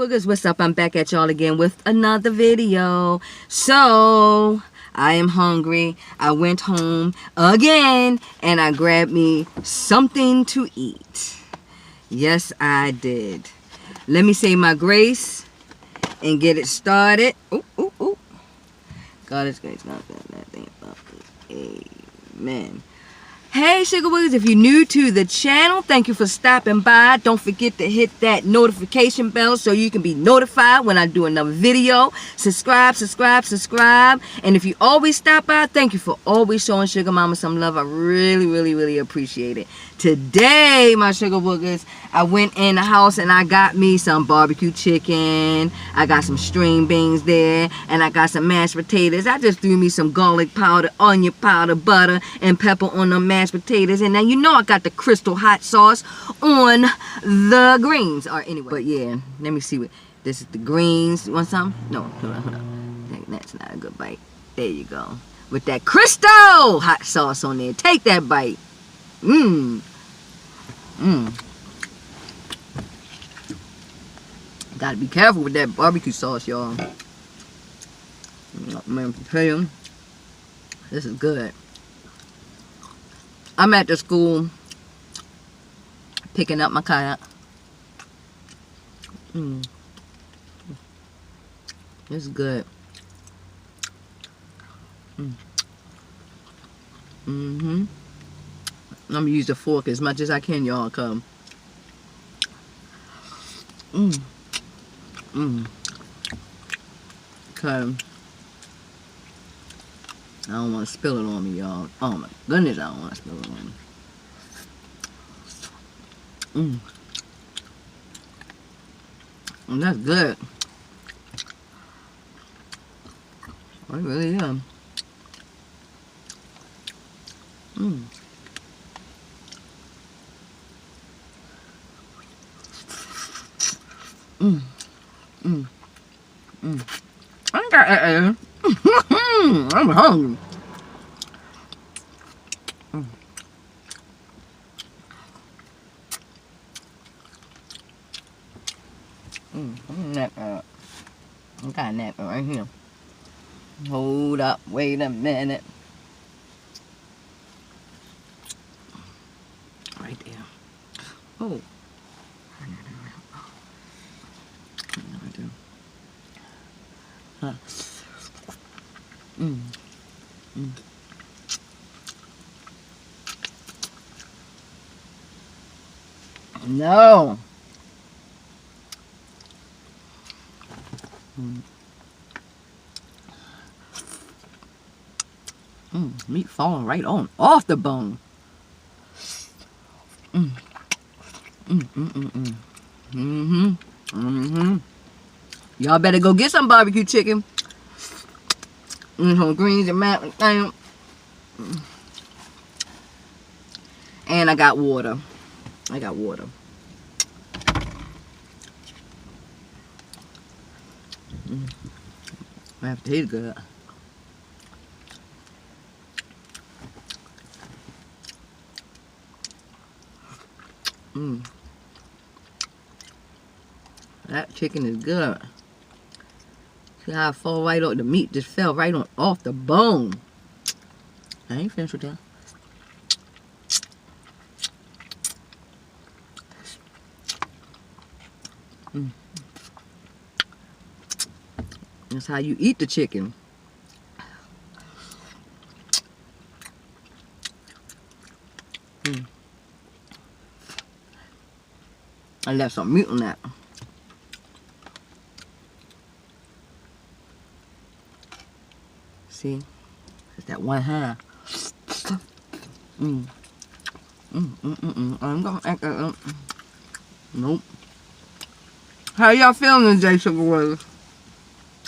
Wugas, what's up? I'm back at y'all again with another video. So, I am hungry. I went home again and I grabbed me something to eat. Yes, I did. Let me say my grace and get it started. Ooh, ooh, ooh. God is grace. Not that thing. Amen. Hey Sugar Wugas, if you're new to the channel, thank you for stopping by. Don't forget to hit that notification bell so you can be notified when I do another video. Subscribe. And if you always stop by, thank you for always showing Sugar Mama some love. I really appreciate it. Today, my Sugar Wugas, I went in the house and I got me some barbecue chicken. I got some string beans there, and I got some mashed potatoes. I just threw me some garlic powder, onion powder, butter, and pepper on the mashed potatoes. And then you know I got the crystal hot sauce on the greens. Or anyway, but yeah, let me see what this is. The greens. You want some? No, hold on. That's not a good bite. There you go. With that crystal hot sauce on there. Take that bite. Gotta be careful with that barbecue sauce, y'all. Man, tell you, this is good. I'm at the school picking up my kayak. This is good. I'm gonna use the fork as much as I can, y'all. Come. Okay. I don't want to spill it on me, y'all. Oh my goodness, I don't want to spill it on me. And that's good. It really is. I got I'm hungry. I got a napkin right here. Hold up, wait a minute. Right there. Oh. Huh. No. Meat falling right on off the bone. Y'all better go get some barbecue chicken. Some greens and mashed potatoes. And I got water. Mashed potato good. That chicken is good. See how it fall right off? The meat just fell right on off the bone. I ain't finished with that. That's how you eat the chicken. I left some meat on that. See? It's that one hand. I'm gonna act up. Nope. How y'all feeling today, Sugar Wugas?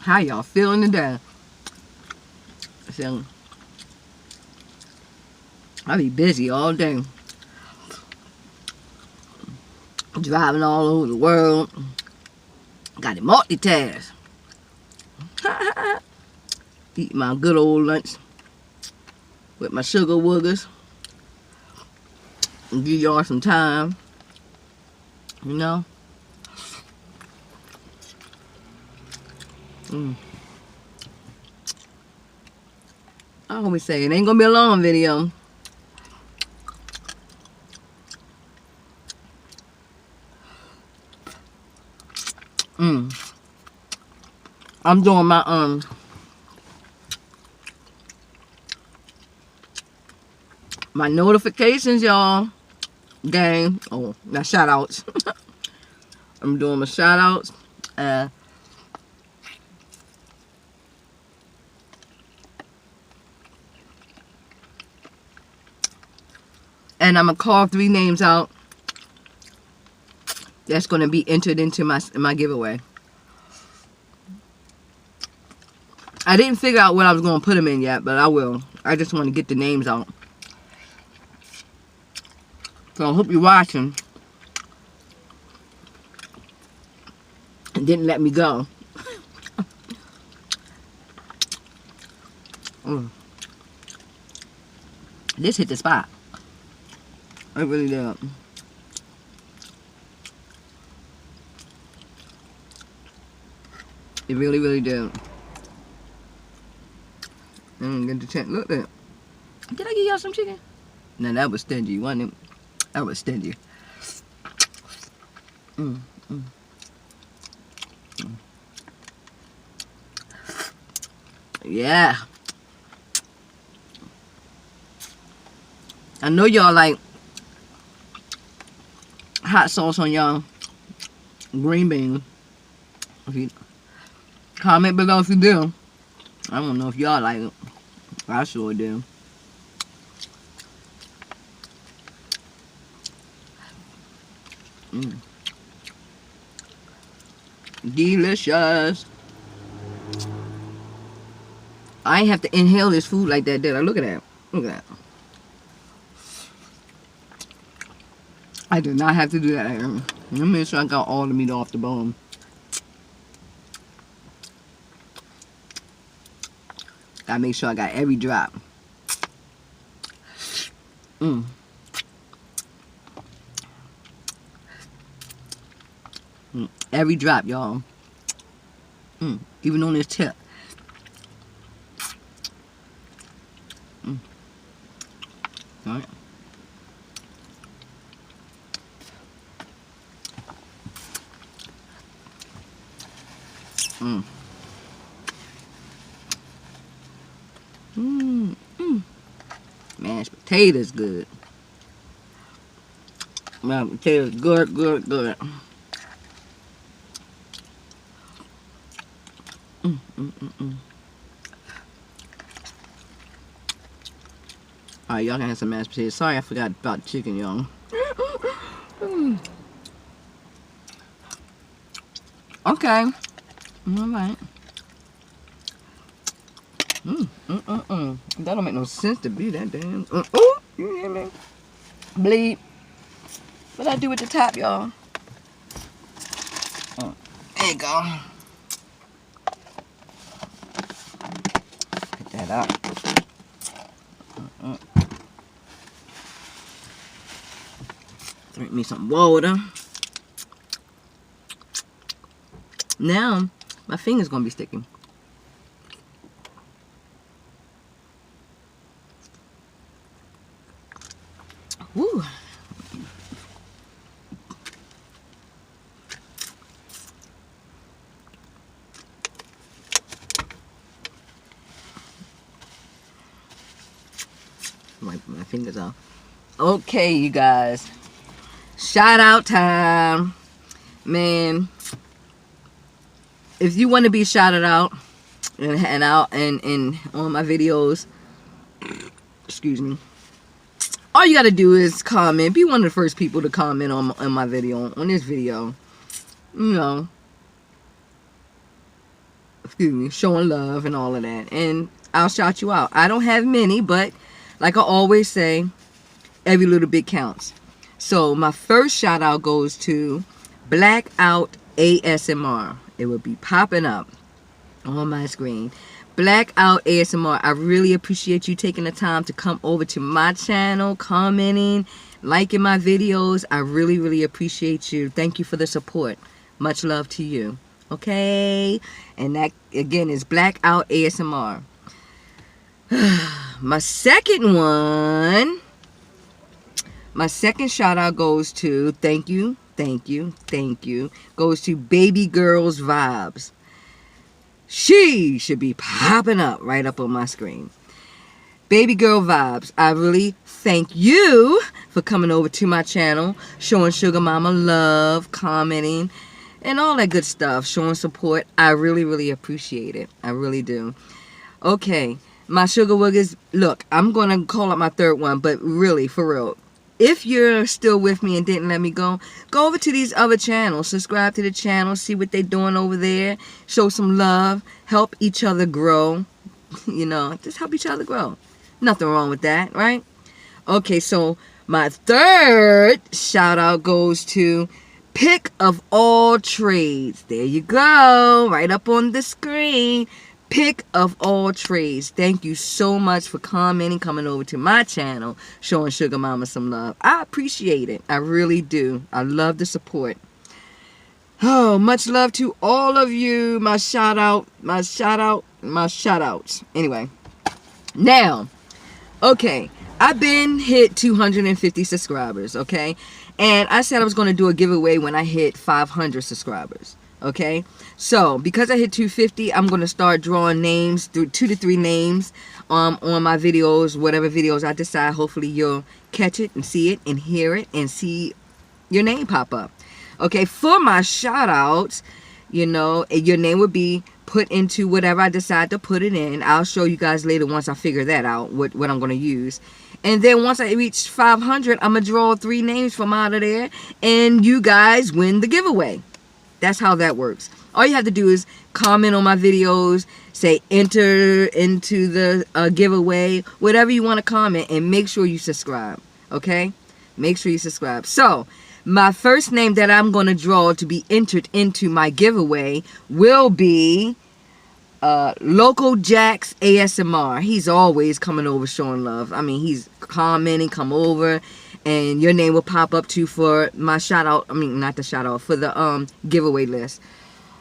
How y'all feeling today? So, I be busy all day. Driving all over the world. Got to multitask. Eat my good old lunch with my Sugar Wugas. And give y'all some time. You know? I always say it ain't gonna be a long video. I'm doing my notifications, y'all. Gang. Oh, not shout outs. I'm doing my shout outs. And I'm gonna call 3 names out that's gonna be entered into my giveaway. I didn't figure out what I was gonna put them in yet, but I will. I just want to get the names out. So I hope you're watching and didn't let me go. This hit the spot. It really did. It really, really did. Get the chance. Look at that. Did I give y'all some chicken? No, that was stingy, wasn't it? That was stingy. Yeah. I know y'all like hot sauce on y'all green bean. If you comment below if you do. I don't know if y'all like it. I sure do. Delicious. I ain't have to inhale this food like that, did I? Look at that. Look at that. I did not have to do that. Let me make sure I got all the meat off the bone. Gotta make sure I got every drop. Every drop, y'all. Even on this tip. All right. Mashed potatoes good. Mashed potatoes good, good, good. Alright, y'all can have some mashed potatoes. Sorry, I forgot about chicken, y'all. Okay. Alright. That don't make no sense to be that damn. Oh, you hear me? Bleed. What I do with the top, y'all? There you go. Pick that up. Drink me some water. Now, my finger's gonna be sticking. Woo. Wipe my fingers off. Okay, you guys. Shout out time. Man, if you want to be shouted out and on my videos, excuse me, all you gotta do is comment. Be one of the first people to comment on my video, on this video. You know, excuse me, showing love and all of that, and I'll shout you out. I don't have many, but like I always say, every little bit counts. So my first shout out goes to Blackout ASMR. It will be popping up on my screen. Blackout ASMR. I really appreciate you taking the time to come over to my channel, commenting, liking my videos. I really, really appreciate you. Thank you for the support. Much love to you. Okay? And that, again, is Blackout ASMR. My second one, my second shout out goes to, thank you, goes to Baby Girls Vibes. She should be popping up right up on my screen. Baby Girl Vibes, I really thank you for coming over to my channel, showing Sugar Mama love, commenting, and all that good stuff, showing support. I really, really appreciate it. I really do. Okay, my Sugar Wugas, look, I'm going to call up my third one, but really, for real, if you're still with me and didn't let me go over to these other channels. Subscribe to the channel. See what they're doing over there. Show some love. Help each other grow. You know, just help each other grow. Nothing wrong with that, right? Okay, so my third shout out goes to Pick of All Trades. There you go. Right up on the screen. Pick of All Trades. Thank you so much for commenting, coming over to my channel, showing Sugar Mama some love. I appreciate it. I really do. I love the support. Oh, much love to all of you. My shout outs. Anyway, now, okay, I've been hit 250 subscribers, okay? And I said I was going to do a giveaway when I hit 500 subscribers. Okay, so because I hit 250, I'm going to start drawing names, through 2 to 3 names on my videos, whatever videos I decide. Hopefully you'll catch it and see it and hear it and see your name pop up. Okay, for my shout outs, you know, your name would be put into whatever I decide to put it in. I'll show you guys later once I figure that out, what I'm going to use. And then once I reach 500, I'm going to draw 3 names from out of there, and you guys win the giveaway. That's how that works. All you have to do is comment on my videos, say enter into the giveaway, whatever you want to comment, and make sure you subscribe, okay? Make sure you subscribe. So, my first name that I'm going to draw to be entered into my giveaway will be Local Jax ASMR. He's always coming over showing love. I mean, he's commenting, come over, and your name will pop up too for my shout out. I mean, not the shout out, for the giveaway list.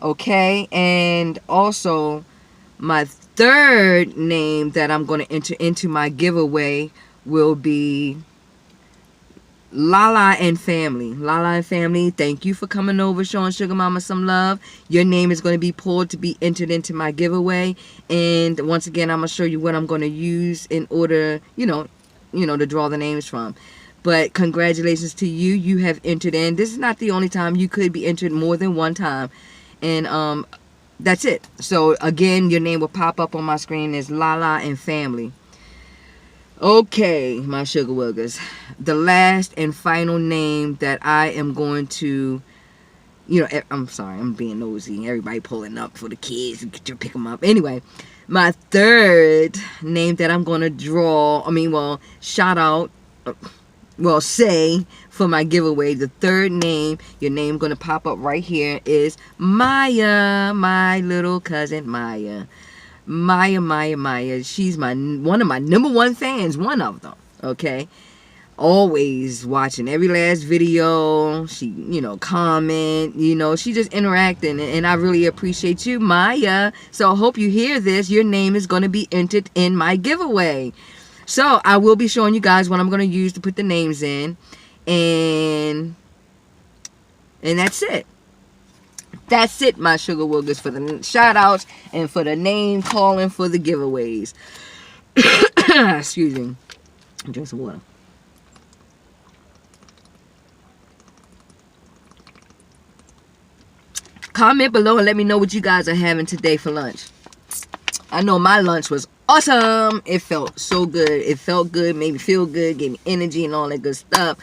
Okay, and also my third name that I'm going to enter into my giveaway will be Lala and Family. Lala and Family, thank you for coming over, showing Sugar Mama some love. Your name is going to be pulled to be entered into my giveaway. And once again, I'm going to show you what I'm going to use in order, you know, to draw the names from. But congratulations to you. You have entered in. This is not the only time. You could be entered more than one time. And that's it. So again, your name will pop up on my screen as Lala and Family. Okay, my Sugar Wugas. The last and final name that I am going to, you know, I'm sorry, I'm being nosy. Everybody pulling up for the kids to pick them up. Anyway, my third name that I'm going to draw, shout out, say for my giveaway, the third name, your name going to pop up right here, is Maya, my little cousin Maya. Maya. She's one of my #1 fans, one of them, okay? Always watching every last video. She, comment, she just interacting, and I really appreciate you, Maya. So I hope you hear this. Your name is going to be entered in my giveaway. So I will be showing you guys what I'm going to use to put the names in, and that's it. That's it, my Sugar Wugas, for the shout outs and for the name calling for the giveaways. Excuse me. Drink some water. Comment below and let me know what you guys are having today for lunch. I know my lunch was awesome. It felt so good. It felt good, made me feel good, gave me energy and all that good stuff.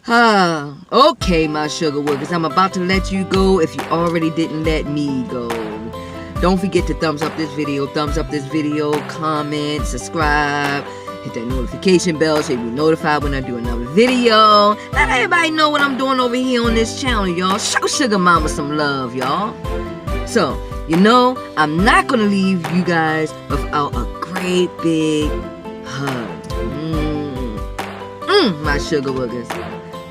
Okay, my Sugar Wugas, I'm about to let you go if you already didn't let me go. Don't forget to thumbs up this video, comment, subscribe, hit that notification bell so you'll be notified when I do another video. Let everybody know what I'm doing over here on this channel, y'all. Show Sugar Mama some love, y'all. So, I'm not going to leave you guys without a great big hug. My Sugar Wugas.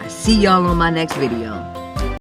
See y'all on my next video.